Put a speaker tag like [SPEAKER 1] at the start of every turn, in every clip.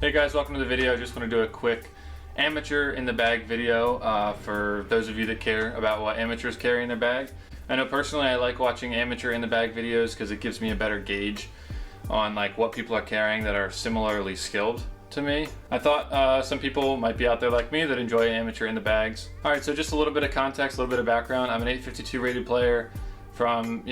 [SPEAKER 1] Hey guys, welcome to the video. I just want to do a quick amateur in the bag video for those of you that care about what amateurs carry in their bag. I know personally I like watching amateur in the bag videos because it gives me a better gauge on like what people are carrying that are similarly skilled to me. I thought some people might be out there like me that enjoy amateur in the bags. Alright, so just a little bit of context, a little bit of background. I'm an 852 rated player from,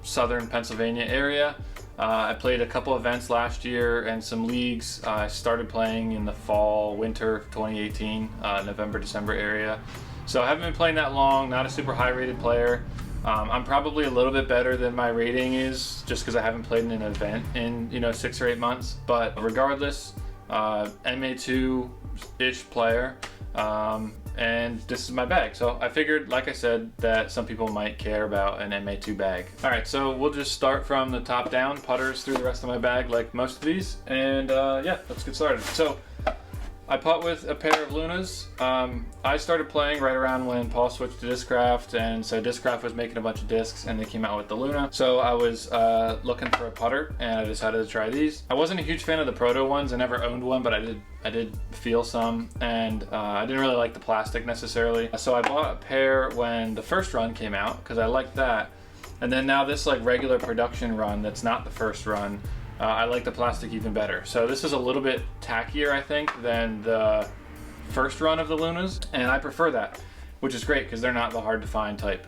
[SPEAKER 1] southern Pennsylvania area. I played a couple events last year and some leagues. I started playing in the fall, winter of 2018, November, December area. So I haven't been playing that long, not a super high rated player. I'm probably a little bit better than my rating is just because I haven't played in an event in 6 or 8 months. But regardless, MA2-ish player. And this is my bag. So I figured, like I said, that some people might care about an MA2 bag. All right, so we'll just start from the top down, putters through the rest of my bag like most of these. And yeah, let's get started. So I putt with a pair of Lunas. I started playing right around when Paul switched to Discraft, and so Discraft was making a bunch of discs and they came out with the Luna. So I was looking for a putter and I decided to try these. I wasn't a huge fan of the Proto ones. I never owned one, but I did feel some, and I didn't really like the plastic necessarily. So I bought a pair when the first run came out because I liked that. And then now this like regular production run that's not the first run, I like the plastic even better. So this is a little bit tackier, I think, than the first run of the Lunas, and I prefer that, which is great because they're not the hard to find type.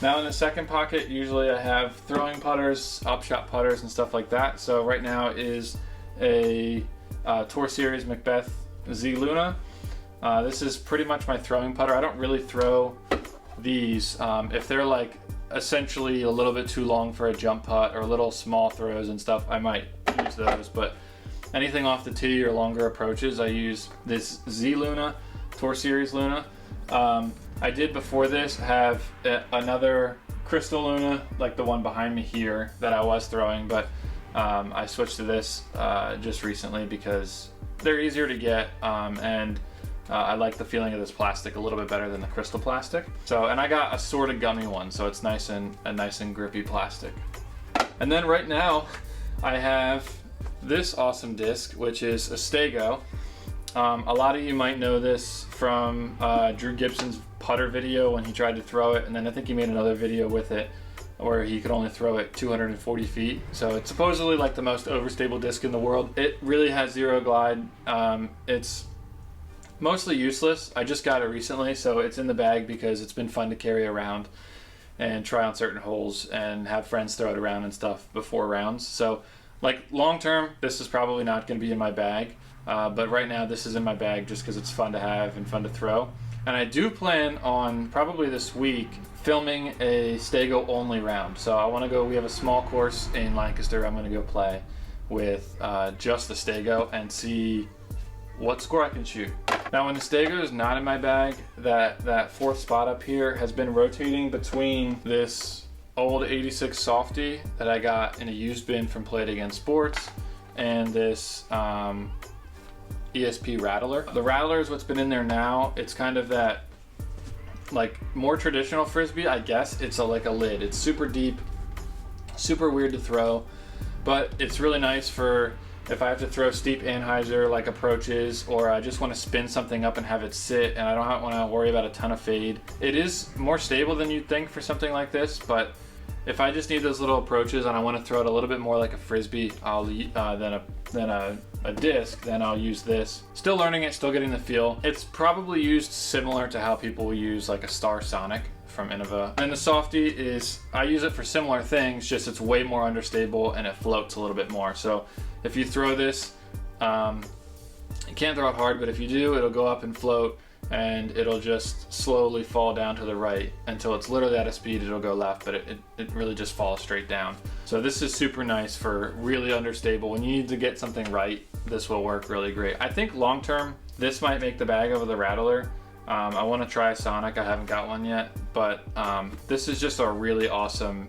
[SPEAKER 1] Now in the second pocket, usually I have throwing putters, upshot putters, and stuff like that. So right now is a Tour Series Macbeth Z Luna. This is pretty much my throwing putter. I don't really throw these if they're like essentially a little bit too long for a jump putt or little small throws and stuff. I might use those, but anything off the tee or longer approaches, I use this Z Luna, Tour Series Luna. I did before this have another Crystal Luna, like the one behind me here, that I was throwing, but I switched to this just recently because they're easier to get, and I like the feeling of this plastic a little bit better than the crystal plastic. So, and I got a sort of gummy one, so it's nice and grippy plastic. And then right now, I have this awesome disc, which is a Stego. A lot of you might know this from Drew Gibson's putter video when he tried to throw it, and then I think he made another video with it where he could only throw it 240 feet. So it's supposedly like the most overstable disc in the world. It really has zero glide. It's mostly useless. I just got it recently, so it's in the bag because it's been fun to carry around and try on certain holes and have friends throw it around and stuff before rounds. So like long term, this is probably not going to be in my bag, but right now this is in my bag just because it's fun to have and fun to throw. And I do plan on probably this week filming a Stego only round. So I want to go, we have a small course in Lancaster I'm going to go play with just the Stego and see what score I can shoot. Now when the Stego is not in my bag, that fourth spot up here has been rotating between this old 86 Softy that I got in a used bin from Play It Again Sports and this ESP Rattler. The Rattler is what's been in there now. It's kind of that like more traditional Frisbee, I guess. It's like a lid. It's super deep, super weird to throw, but it's really nice for if I have to throw steep anhyzer like approaches, or I just want to spin something up and have it sit and I don't want to worry about a ton of fade. It is more stable than you'd think for something like this, but if I just need those little approaches and I want to throw it a little bit more like a Frisbee than a disc, then I'll use this. Still learning it, still getting the feel. It's probably used similar to how people will use like a Star Sonic from Innova. And the Softy is, I use it for similar things, just it's way more understable and it floats a little bit more. So if you throw this, you can't throw it hard, but if you do, it'll go up and float and it'll just slowly fall down to the right until it's literally at a speed, it'll go left, but it really just falls straight down. So this is super nice for really understable. When you need to get something right, this will work really great. I think long term, this might make the bag over the Rattler. I want to try a Sonic, I haven't got one yet, but this is just a really awesome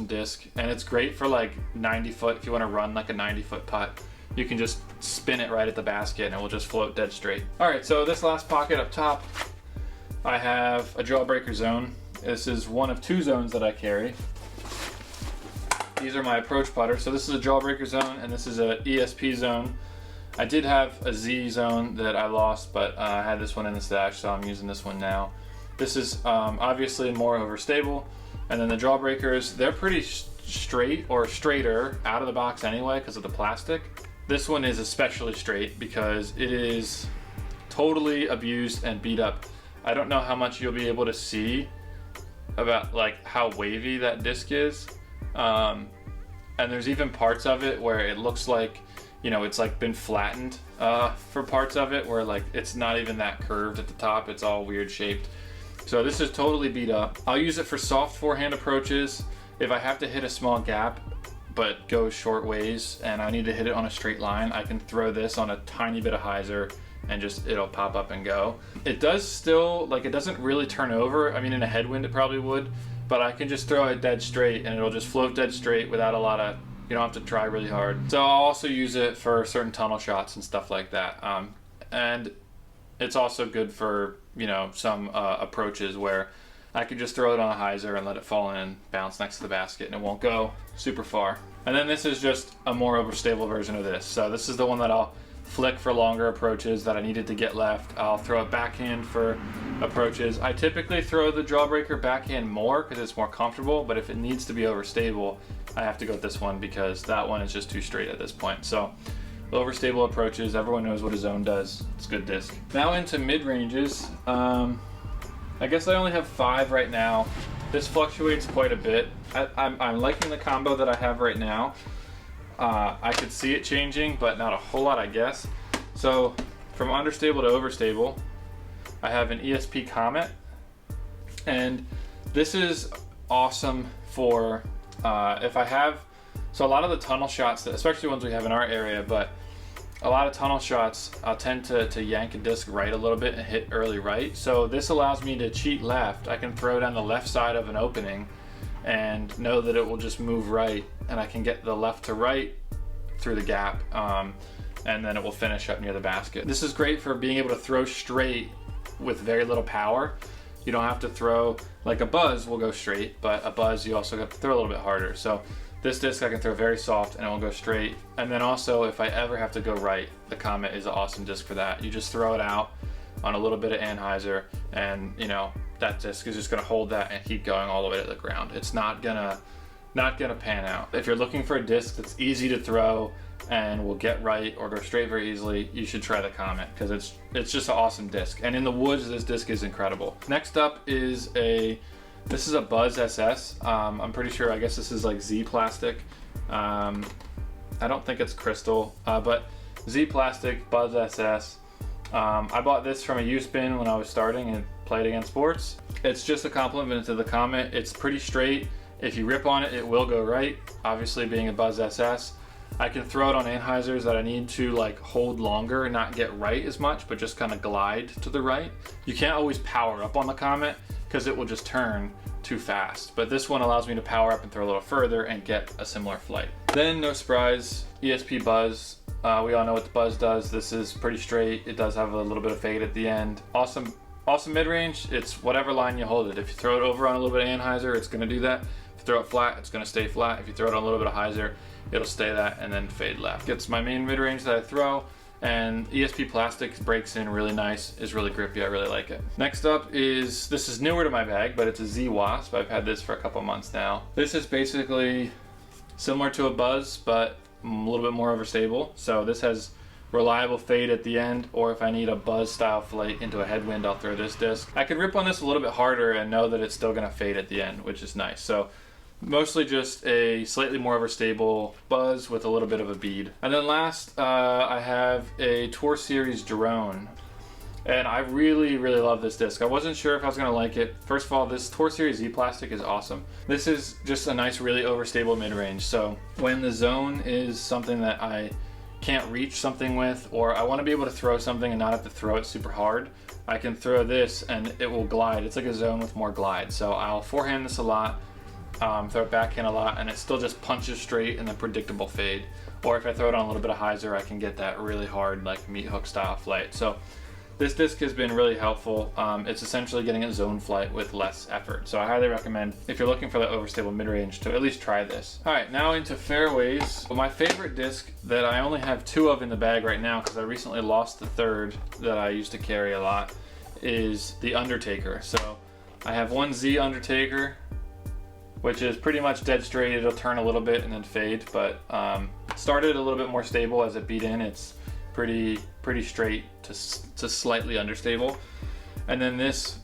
[SPEAKER 1] disc, and it's great for like 90 foot. If you want to run like a 90-foot putt, you can just spin it right at the basket and it will just float dead straight. All right, so this last pocket up top, I have a Jawbreaker zone. This is one of 2 zones that I carry. These are my approach putters. So this is a Jawbreaker zone and this is a ESP zone. I did have a Z zone that I lost, but I had this one in the stash, so I'm using this one now. This is obviously more overstable. And then the Jawbreakers, they're pretty straight or straighter out of the box anyway because of the plastic. This one is especially straight because it is totally abused and beat up. I don't know how much you'll be able to see about like how wavy that disc is. And there's even parts of it where it looks like, you know, it's like been flattened for parts of it where like it's not even that curved at the top. It's all weird shaped. So this is totally beat up. I'll use it for soft forehand approaches. If I have to hit a small gap but go short ways and I need to hit it on a straight line, I can throw this on a tiny bit of hyzer and just it'll pop up and go. It does still, like, it doesn't really turn over. I mean, in a headwind it probably would, but I can just throw it dead straight and it'll just float dead straight without a lot of, you don't have to try really hard. So I'll also use it for certain tunnel shots and stuff like that. And it's also good for, you know, some approaches where I can just throw it on a hyzer and let it fall in and bounce next to the basket and it won't go super far. And then this is just a more overstable version of this. So this is the one that I'll flick for longer approaches that I needed to get left. I'll throw it backhand for approaches. I typically throw the Jawbreaker backhand more because it's more comfortable, but if it needs to be overstable, I have to go with this one because that one is just too straight at this point. So overstable approaches, everyone knows what a zone does. It's a good disc. Now into mid-ranges. I guess I only have 5 right now. This fluctuates quite a bit. I'm liking the combo that I have right now. I could see it changing, but not a whole lot, I guess. So from understable to overstable, I have an ESP Comet. And this is awesome for if I have, so a lot of the tunnel shots, especially ones we have in our area, but a lot of tunnel shots, I'll tend to yank a disc right a little bit and hit early right. So this allows me to cheat left. I can throw down the left side of an opening and know that it will just move right, and I can get the left to right through the gap, and then it will finish up near the basket. This is great for being able to throw straight with very little power. You don't have to throw, like a buzz will go straight, but a buzz you also have to throw a little bit harder. So this disc I can throw very soft and it will go straight. And then also if I ever have to go right, the Comet is an awesome disc for that. You just throw it out on a little bit of anhyzer and, you know, that disc is just gonna hold that and keep going all the way to the ground. It's not gonna pan out. If you're looking for a disc that's easy to throw and will get right or go straight very easily, you should try the Comet because it's just an awesome disc. And in the woods, this disc is incredible. Next up is this is a Buzz SS. I'm pretty sure, I guess this is like Z plastic. I don't think it's crystal, but Z plastic, Buzz SS. I bought this from a used bin when I was starting and played against sports. It's just a compliment to the Comet. It's pretty straight. If you rip on it, it will go right. Obviously being a Buzz SS. I can throw it on anhyzers that I need to like hold longer and not get right as much, but just kind of glide to the right. You can't always power up on the Comet because it will just turn too fast. But this one allows me to power up and throw a little further and get a similar flight. Then no surprise, ESP Buzz. We all know what the Buzz does. This is pretty straight. It does have a little bit of fade at the end. Awesome mid-range. It's whatever line you hold it. If you throw it over on a little bit of anhyzer, it's gonna do that. If you throw it flat, it's gonna stay flat. If you throw it on a little bit of hyzer, it'll stay that and then fade left. It's my main mid-range that I throw, and ESP plastic breaks in really nice, is really grippy, I really like it. Next up is, this is newer to my bag, but it's a Z Wasp. I've had this for a couple months now. This is basically similar to a Buzz, but a little bit more overstable. So this has reliable fade at the end, or if I need a Buzz style flight into a headwind, I'll throw this disc. I can rip on this a little bit harder and know that it's still gonna fade at the end, which is nice. So mostly just a slightly more overstable Buzz with a little bit of a bead. And then last, I have a Tour Series drone. And I really, really love this disc. I wasn't sure if I was gonna like it. First of all, this Tour Series Z plastic is awesome. This is just a nice, really overstable mid-range. So when the zone is something that I can't reach something with, or I wanna be able to throw something and not have to throw it super hard, I can throw this and it will glide. It's like a zone with more glide. So I'll forehand this a lot, throw it backhand a lot, and it still just punches straight in the predictable fade. Or if I throw it on a little bit of hyzer, I can get that really hard, like meat hook style flight. So this disc has been really helpful. It's essentially getting a zone flight with less effort. So I highly recommend, if you're looking for that overstable mid-range, to at least try this. All right, now into fairways. Well, my favorite disc that I only have 2 of in the bag right now, because I recently lost the 3rd that I used to carry a lot, is the Undertaker. So I have one Z Undertaker, which is pretty much dead straight. It'll turn a little bit and then fade, but started a little bit more stable as it beat in. It's pretty straight to slightly understable. And then this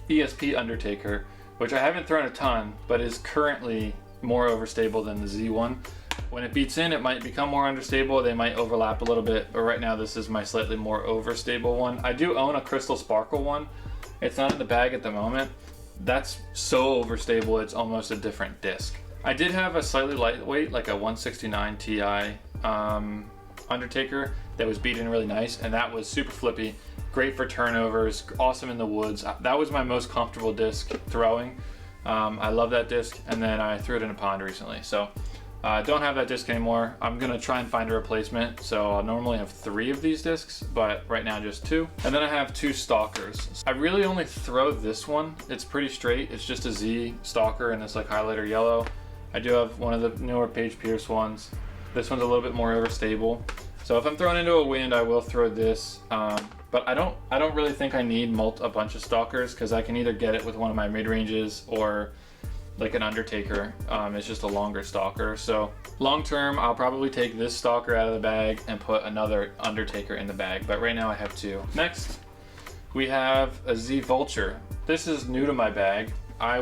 [SPEAKER 1] ESP Undertaker, which I haven't thrown a ton, but is currently more overstable than the Z1. When it beats in, it might become more understable. They might overlap a little bit, but right now this is my slightly more overstable one. I do own a Crystal Sparkle one. It's not in the bag at the moment. That's so overstable, it's almost a different disc. I did have a slightly lightweight, like a 169 Ti Undertaker that was beat in really nice, and that was super flippy, great for turnovers, awesome in the woods. That was my most comfortable disc throwing. I love that disc, and then I threw it in a pond recently. So I don't have that disc anymore. I'm gonna try and find a replacement. So I'll normally have 3 of these discs, but right now just 2. And then I have 2 Stalkers. I really only throw this one. It's pretty straight. It's just a Z Stalker and it's like highlighter yellow. I do have one of the newer Paige Pierce ones. This one's a little bit more overstable. So if I'm throwing into a wind, I will throw this. But I don't really think I need a bunch of Stalkers, because I can either get it with one of my mid-ranges or like an Undertaker. It's just a longer Stalker. So long term, I'll probably take this Stalker out of the bag and put another Undertaker in the bag. But right now I have 2. Next, we have a Z Vulture. This is new to my bag. I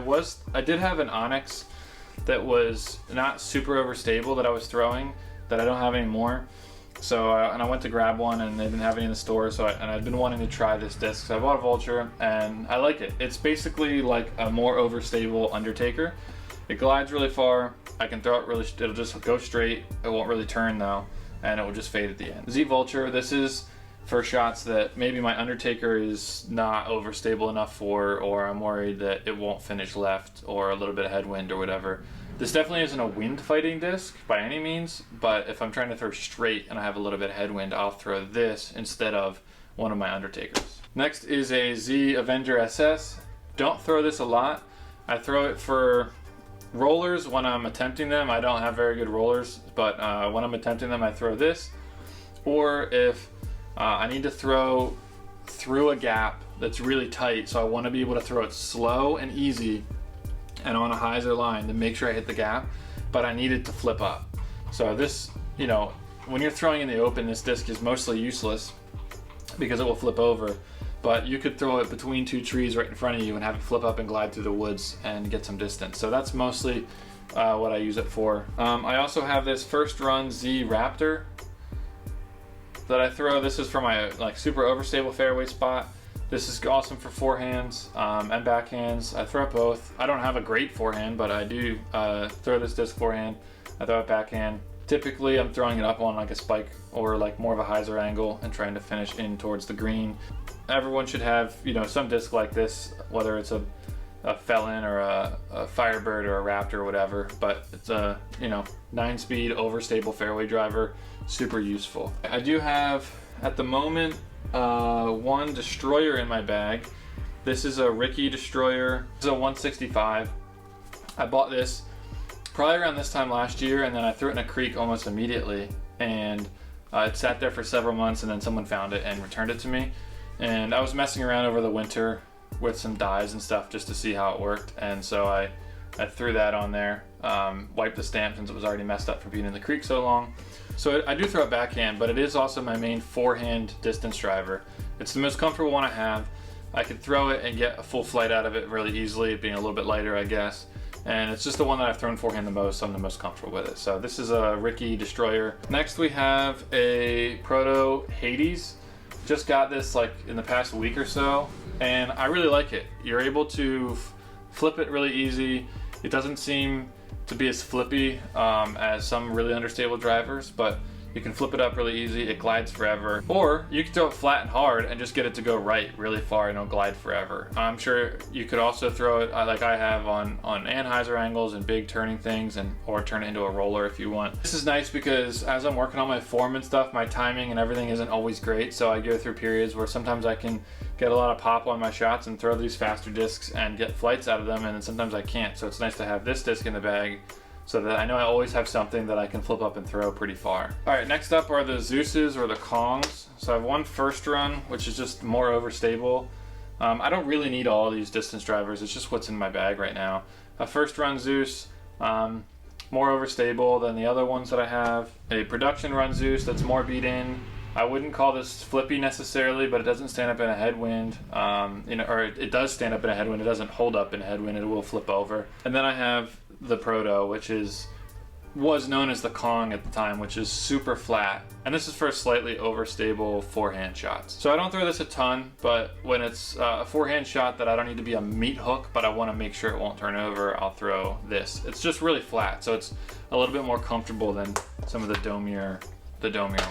[SPEAKER 1] did have an Onyx that was not super overstable that I was throwing, that I don't have anymore. So and I went to grab one and they didn't have any in the store, so I'd been wanting to try this disc. So I bought a Vulture and I like it. It's basically like a more overstable Undertaker. It glides really far. I can throw it really, it'll just go straight. It won't really turn though, and it will just fade at the end. Z Vulture, this is for shots that maybe my Undertaker is not overstable enough for, or I'm worried that it won't finish left, or a little bit of headwind or whatever. This definitely isn't a wind fighting disc by any means, but if I'm trying to throw straight and I have a little bit of headwind, I'll throw this instead of one of my Undertakers. Next is a Z Avenger SS. Don't throw this a lot. I throw it for rollers when I'm attempting them. I don't have very good rollers, but when I'm attempting them, I throw this. Or if I need to throw through a gap that's really tight, so I want to be able to throw it slow and easy and on a hyzer line to make sure I hit the gap, but I need it to flip up. So this, you know, when you're throwing in the open, this disc is mostly useless because it will flip over, but you could throw it between 2 trees right in front of you and have it flip up and glide through the woods and get some distance. So that's mostly what I use it for. I also have this First Run Z Raptor that I throw. This is for my like super overstable fairway spot. This is awesome for forehands and backhands. I throw it both. I don't have a great forehand, but I do throw this disc forehand. I throw it backhand. Typically, I'm throwing it up on like a spike or like more of a hyzer angle and trying to finish in towards the green. Everyone should have, you know, some disc like this, whether it's a Felon or a Firebird or a Raptor or whatever. But it's a, you know, 9-speed overstable fairway driver, super useful. I do have at the moment one Destroyer in my bag. This is a Ricky Destroyer. This is a 165. I bought this probably around this time last year, and then I threw it in a creek almost immediately, and it sat there for several months, and then someone found it and returned it to me. And I was messing around over the winter with some dyes and stuff just to see how it worked, and so I threw that on there, wiped the stamp since it was already messed up from being in the creek so long. So I do throw it backhand, but it is also my main forehand distance driver. It's the most comfortable one I have. I could throw it and get a full flight out of it really easily, being a little bit lighter, I guess. And it's just the one that I've thrown forehand the most, so I'm the most comfortable with it. So this is a Ricky Destroyer. Next we have a Proto Hades. Just got this like in the past week or so, and I really like it. You're able to flip it really easy. It doesn't seem to be as flippy as some really understable drivers, but You can flip it up really easy, it glides forever. Or you can throw it flat and hard and just get it to go right really far and it'll glide forever. I'm sure you could also throw it like I have on Anheuser angles and big turning things, or turn it into a roller if you want. This is nice because as I'm working on my form and stuff, my timing and everything isn't always great, so I go through periods where sometimes I can get a lot of pop on my shots and throw these faster discs and get flights out of them, and then sometimes I can't. So it's nice to have this disc in the bag so that I know I always have something that I can flip up and throw pretty far. All right, next up are the Zeus's or the Kongs. So I have one first run, which is just more overstable. I don't really need all of these distance drivers, it's just what's in my bag right now. A first run Zeus, more overstable than the other ones that I have. A production run Zeus that's more beat in. I wouldn't call this flippy necessarily, but it doesn't stand up in a headwind, or it does stand up in a headwind. It doesn't hold up in a headwind, it will flip over. And then I have the Proto, which was known as the Kong at the time, which is super flat. And this is for slightly overstable forehand shots. So I don't throw this a ton, but when it's a forehand shot that I don't need to be a meat hook, but I want to make sure it won't turn over, I'll throw this. It's just really flat, so it's a little bit more comfortable than some of the domier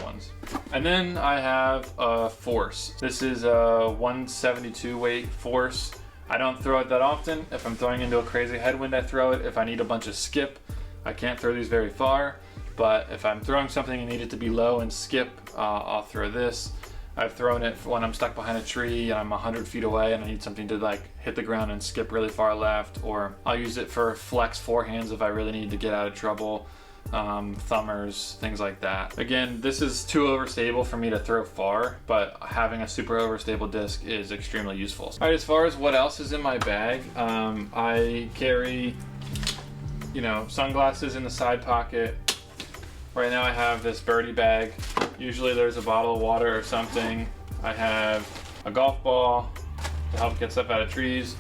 [SPEAKER 1] ones. And then I have a Force. This is a 172 weight Force. I don't throw it that often. If I'm throwing into a crazy headwind, I throw it. If I need a bunch of skip, I can't throw these very far. But if I'm throwing something and need it to be low and skip, I'll throw this. I've thrown it when I'm stuck behind a tree and I'm 100 feet away and I need something to like hit the ground and skip really far left, or I'll use it for flex forehands if I really need to get out of trouble. Thumbers, things like that. Again, this is too overstable for me to throw far, but having a super overstable disc is extremely useful. All right, as far as what else is in my bag, I carry, sunglasses in the side pocket. Right now I have this birdie bag. Usually there's a bottle of water or something. I have a golf ball to help get stuff out of trees,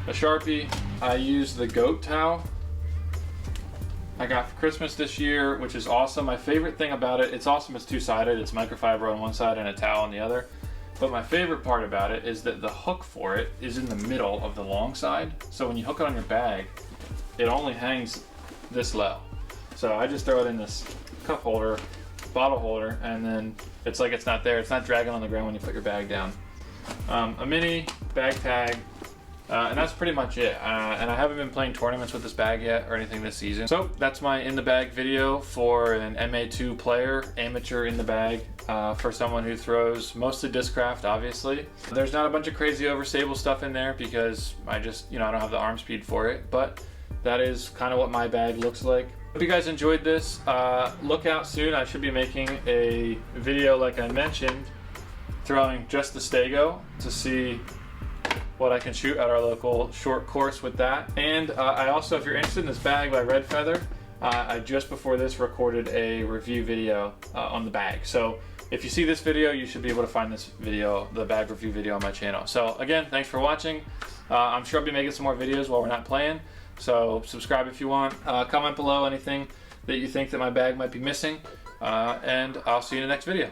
[SPEAKER 1] a Sharpie. I use the goat towel I got for Christmas this year, which is awesome. My favorite thing about it, it's awesome, it's two-sided. It's microfiber on one side and a towel on the other. But my favorite part about it is that the hook for it is in the middle of the long side. So when you hook it on your bag, it only hangs this low. So I just throw it in this cup holder, bottle holder, and then it's like it's not there. It's not dragging on the ground when you put your bag down. A mini bag tag, and that's pretty much it. And I haven't been playing tournaments with this bag yet or anything this season. So that's my in the bag video for an MA2 player, amateur in the bag, for someone who throws mostly discraft, obviously. There's not a bunch of crazy overstable stuff in there because I just, I don't have the arm speed for it, but that is kind of what my bag looks like. Hope you guys enjoyed this. Look out soon, I should be making a video like I mentioned, throwing just the Stego to see what I can shoot at our local short course with that. And I also, if you're interested in this bag by Red Feather, I just before this recorded a review video on the bag. So if you see this video, you should be able to find this video, the bag review video, on my channel. So again, thanks for watching. I'm sure I'll be making some more videos while we're not playing. So subscribe if you want. Comment below anything that you think that my bag might be missing. And I'll see you in the next video.